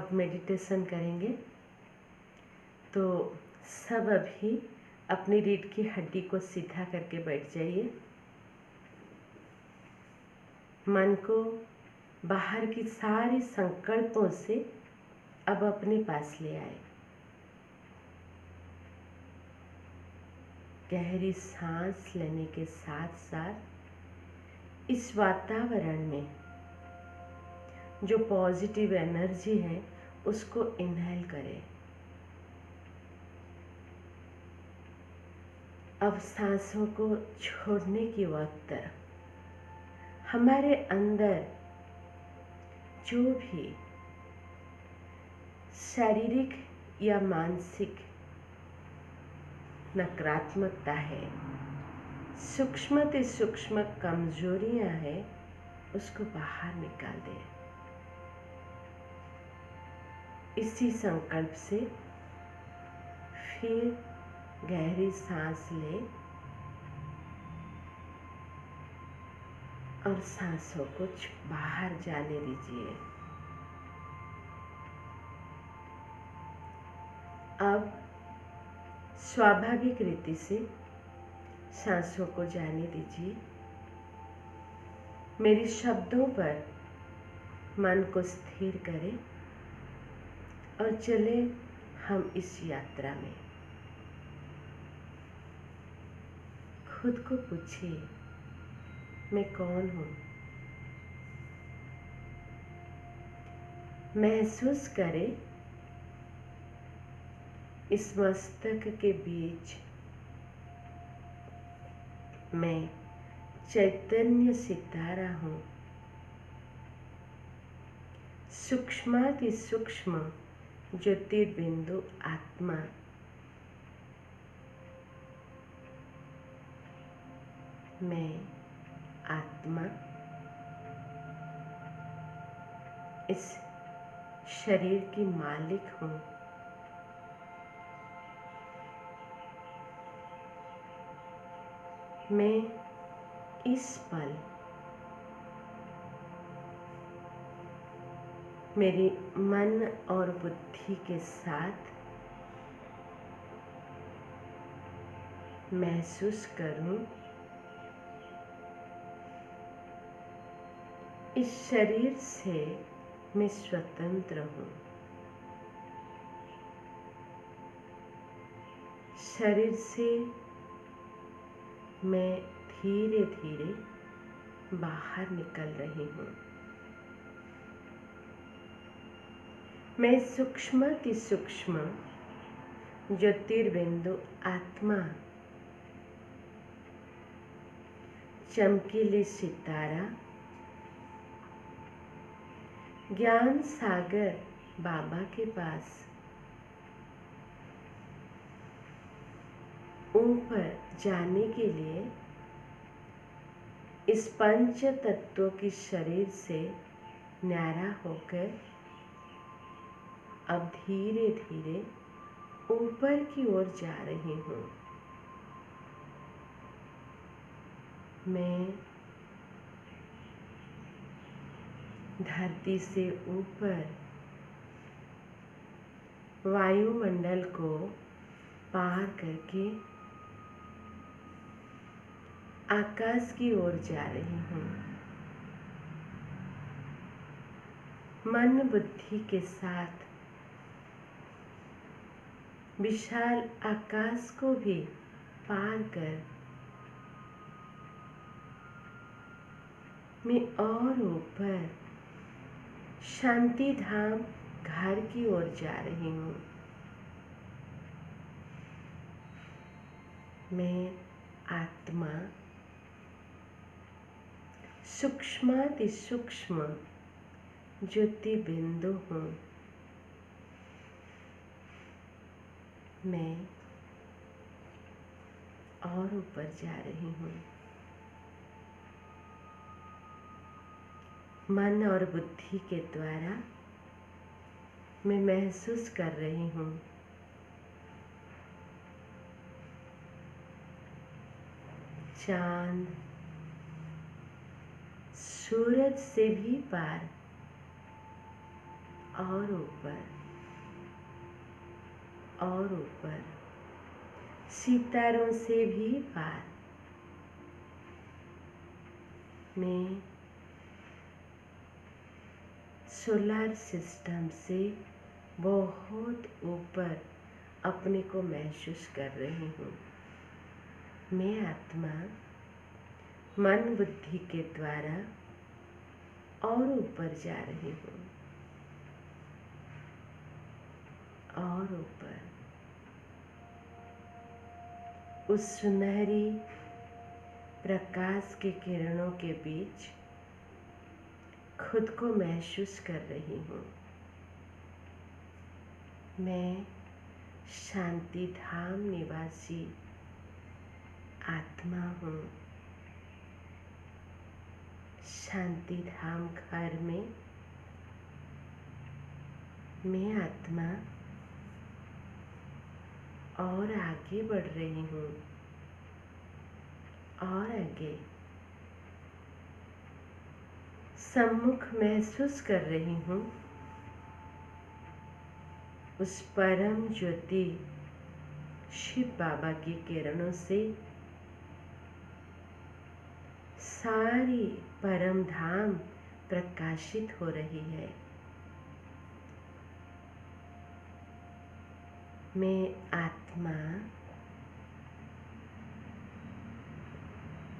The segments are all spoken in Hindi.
अब मेडिटेशन करेंगे। तो सब अभी अपनी रीढ़ की हड्डी को सीधा करके बैठ जाइए। मन को बाहर की सारी संकल्पों से अब अपने पास ले आए। गहरी सांस लेने के साथ साथ इस वातावरण में जो पॉजिटिव एनर्जी है उसको इनहेल करें। अब सांसों को छोड़ने के वक्त हमारे अंदर जो भी शारीरिक या मानसिक नकारात्मकता है, सूक्ष्म से सूक्ष्म कमजोरियां हैं, उसको बाहर निकाल दें। इसी संकल्प से फिर गहरी सांस लें और सांसों को बाहर जाने दीजिए। अब स्वाभाविक रीति से सांसों को जाने दीजिए। मेरे शब्दों पर मन को स्थिर करें और चले हम इस यात्रा में। खुद को पूछिए, मैं कौन हूँ? महसूस करें इस मस्तक के बीच मैं चैतन्य सितारा हूँ। सूक्ष्माति सूक्ष्म ज्योतिर्बिंदु आत्मा। मैं आत्मा इस शरीर की मालिक हूँ। मैं इस पल मेरी मन और बुद्धि के साथ महसूस करूं इस शरीर से मैं स्वतंत्र हूँ। शरीर से मैं धीरे धीरे बाहर निकल रही हूँ। मैं सूक्ष्माति सूक्ष्म ज्योतिर्बिंदु आत्मा, चमकीले सितारा, ज्ञान सागर बाबा के पास ऊपर जाने के लिए इस पंच तत्वों की शरीर से न्यारा होकर अब धीरे धीरे ऊपर की ओर जा रही हूँ। मैं धरती से ऊपर वायुमंडल को पार करके आकाश की ओर जा रही हूँ। मन बुद्धि के साथ विशाल आकाश को भी पार कर मैं और ऊपर शांति धाम घर की ओर जा रही हूँ। मैं आत्मा सूक्ष्माति सूक्ष्म ज्योति बिंदु हूँ। मैं और ऊपर जा रही हूँ। मन और बुद्धि के द्वारा मैं महसूस कर रही हूँ चांद सूरज से भी पार और ऊपर और ऊपर, सितारों से भी पार। मैं सोलर सिस्टम से बहुत ऊपर अपने को महसूस कर रही हूँ। मैं आत्मा मन बुद्धि के द्वारा और ऊपर जा रही हूँ, और ऊपर उस सुनहरी प्रकाश के किरणों के बीच खुद को महसूस कर रही हूँ। मैं शांति धाम निवासी आत्मा हूँ। शांति धाम घर में मैं आत्मा और आगे बढ़ रही हूँ, और आगे सम्मुख महसूस कर रही हूँ उस परम ज्योति शिव बाबा की किरणों से सारी परम धाम प्रकाशित हो रही है। मैं आत्मा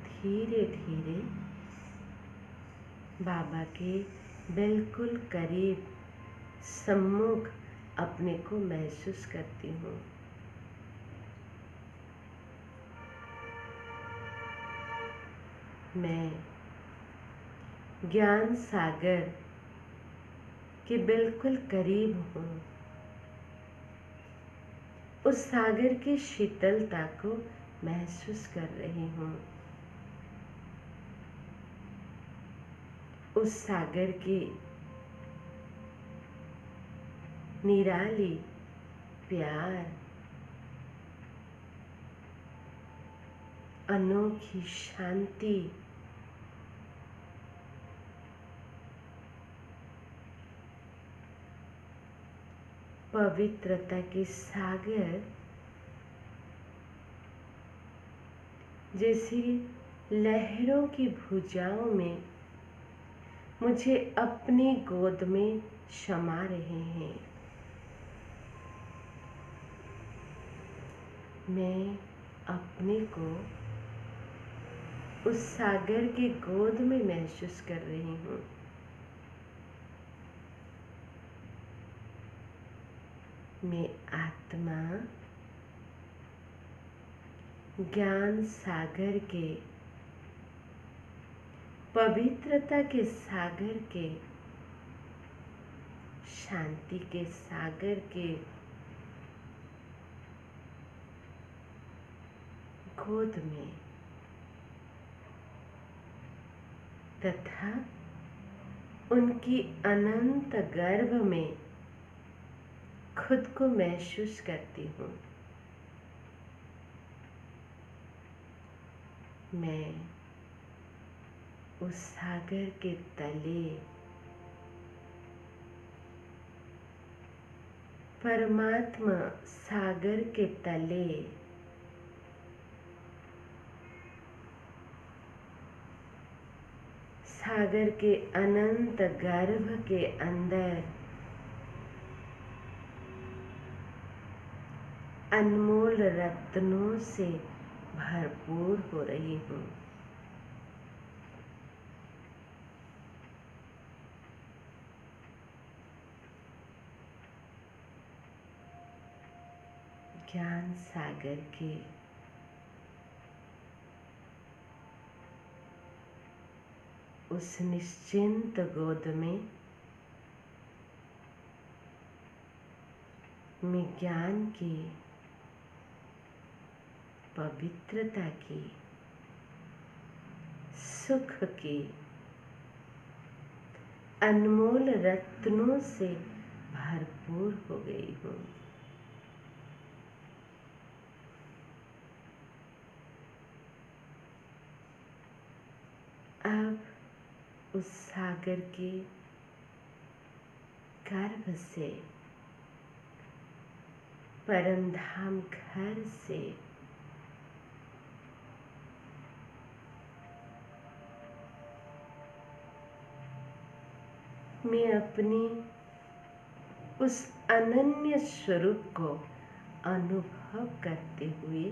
धीरे धीरे बाबा के बिल्कुल करीब सम्मुख अपने को महसूस करती हूँ। मैं ज्ञान सागर के बिल्कुल करीब हूँ। उस सागर की शीतलता को महसूस कर रही हूँ। उस सागर की निराली प्यार, अनोखी शांति, पवित्रता के सागर जैसी लहरों की भुजाओं में मुझे अपनी गोद में समा रहे हैं। मैं अपने को उस सागर की गोद में महसूस कर रही हूँ। मैं आत्मा ज्ञान सागर के, पवित्रता के सागर के, शांति के सागर के गोद में तथा उनकी अनंत गर्भ में खुद को महसूस करती हूँ। मैं उस सागर के तले परमात्मा सागर के तले सागर के अनंत गर्भ के अंदर अनमोल रत्नों से भरपूर हो रही हूँ। ज्ञान सागर के उस निश्चिंत गोद में मैं ज्ञान की, पवित्रता की, सुख की, अनमोल रत्नों से भरपूर हो गई हूँ। अब उस सागर के गर्भ से, परमधाम घर से मैं अपनी उस अनन्य स्वरूप को अनुभव करते हुए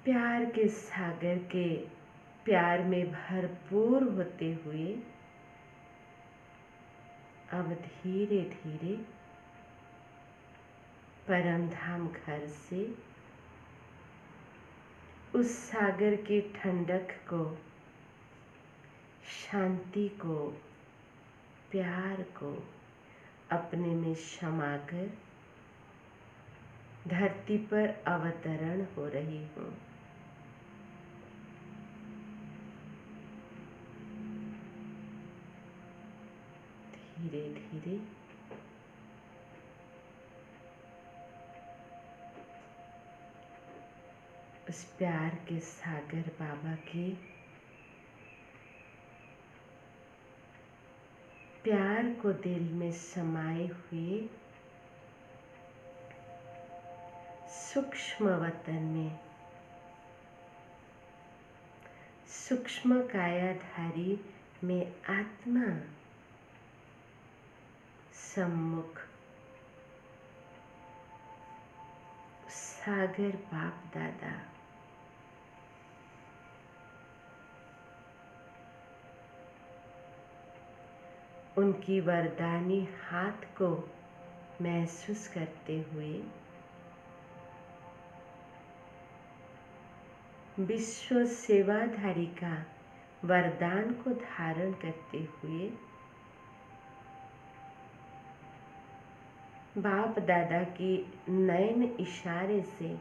प्यार के सागर के प्यार में भरपूर होते हुए अब धीरे धीरे परमधाम घर से उस सागर की ठंडक को, शांति को, प्यार को अपने में समाकर धरती पर अवतरण हो रही हूँ। धीरे धीरे उस प्यार के सागर बाबा के प्यार को दिल में समाये हुए सूक्ष्म वतन में, सूक्ष्म कायाधारी में आत्मा सम्मुख सागर बाप दादा उनकी वरदानी हाथ को महसूस करते हुए विश्व सेवाधारी का वरदान को धारण करते हुए बाप दादा की नयन इशारे से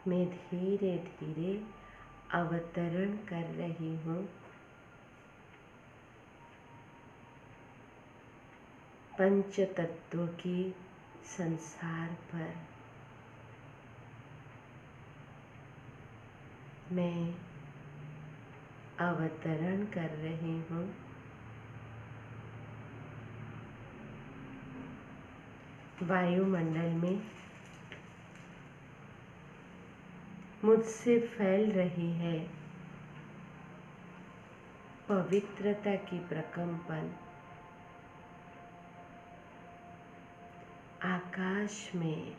मैं धीरे धीरे अवतरण कर रही हूँ पंच तत्वों की संसार पर। मैं अवतरण कर रही हूँ वायुमंडल में मुझसे फैल रही है पवित्रता की प्रकंपन। आकाश में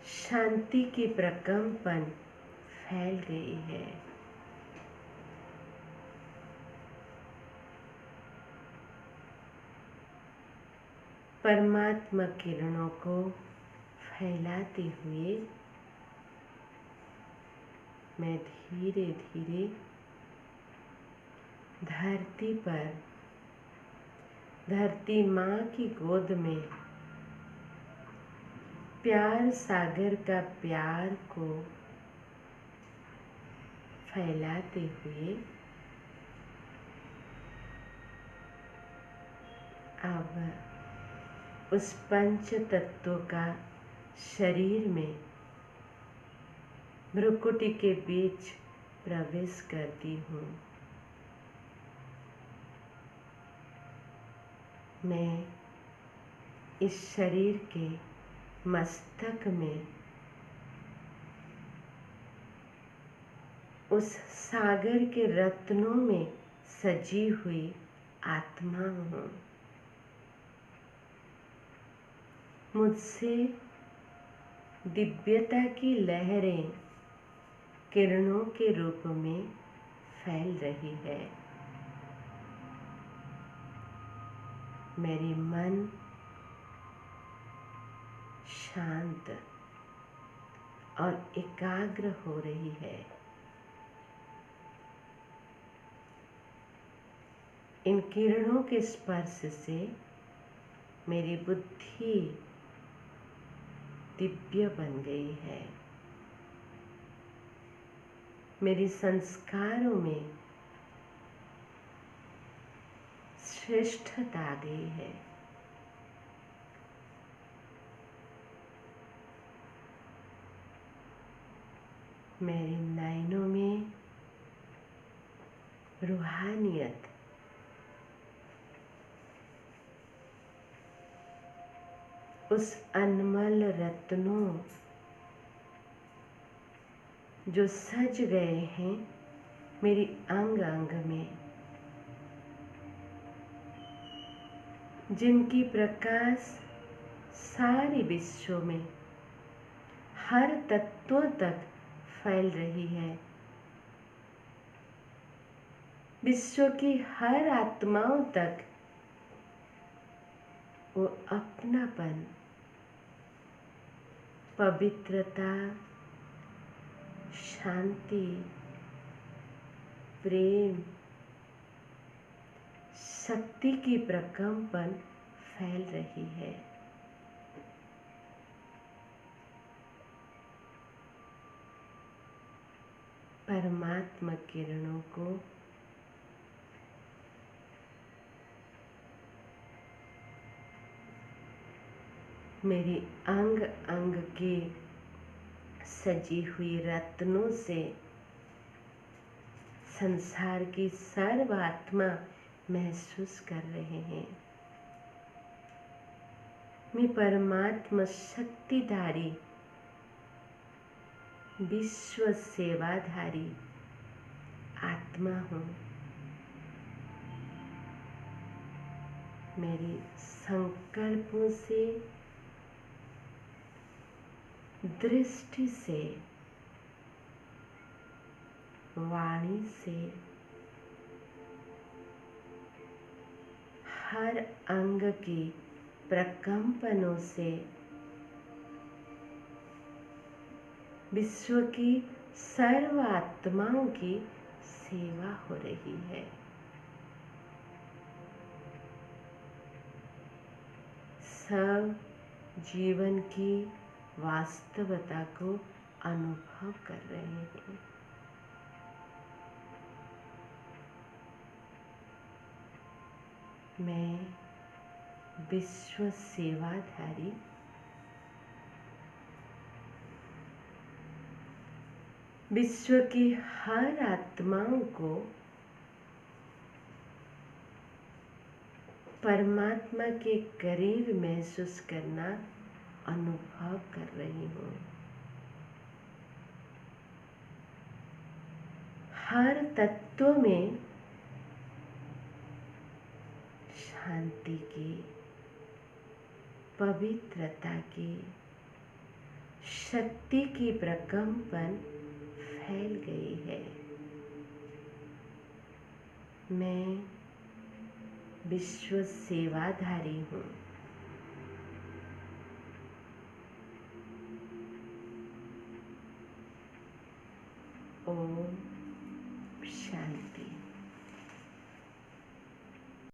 शांति की प्रकंपन फैल गई है। परमात्मा किरणों को फैलाते हुए मैं धीरे धीरे धरती पर, धरती माँ की गोद में प्यार सागर का प्यार को फैलाते हुए अब उस पंच तत्वों का शरीर में भ्रुकुटी के बीच प्रवेश करती हूँ। मैं इस शरीर के मस्तक में उस सागर के रत्नों में सजी हुई आत्मा हूँ। मुझसे दिव्यता की लहरें किरणों के रूप में फैल रही है। मेरी मन शांत और एकाग्र हो रही है। इन किरणों के स्पर्श से मेरी बुद्धि दिव्य बन गई है। मेरे संस्कारों में श्रेष्ठता आ गई है। मेरे नयनों में रूहानियत उस अनमोल रत्नों जो सज गए हैं मेरी अंग अंग में, जिनकी प्रकाश सारे विश्व में हर तत्वों तक फैल रही है, विश्व की हर आत्माओं तक वो अपनापन, पवित्रता, शांति, प्रेम, शक्ति की प्रकंपन फैल रही है। परमात्मा किरणों को मेरी अंग अंग की सजी हुई रत्नों से संसार की सर्व आत्मा महसूस कर रहे हैं। मैं परमात्मा शक्तिधारी, विश्व सेवाधारी आत्मा हूँ। मेरी संकल्पों से, दृष्टि से, वाणी से, हर अंग की प्रकंपनों से विश्व की सर्व आत्माओं की सेवा हो रही है। सब जीवन की वास्तवता को अनुभव कर रहे हैं। मैं विश्व सेवाधारी विश्व की हर आत्माओं को परमात्मा के करीब महसूस करना अनुभव कर रही हूँ। हर तत्व में शांति की, पवित्रता की, शक्ति की प्रकंपन फैल गई है। मैं विश्व सेवाधारी हूँ। ओम शांति।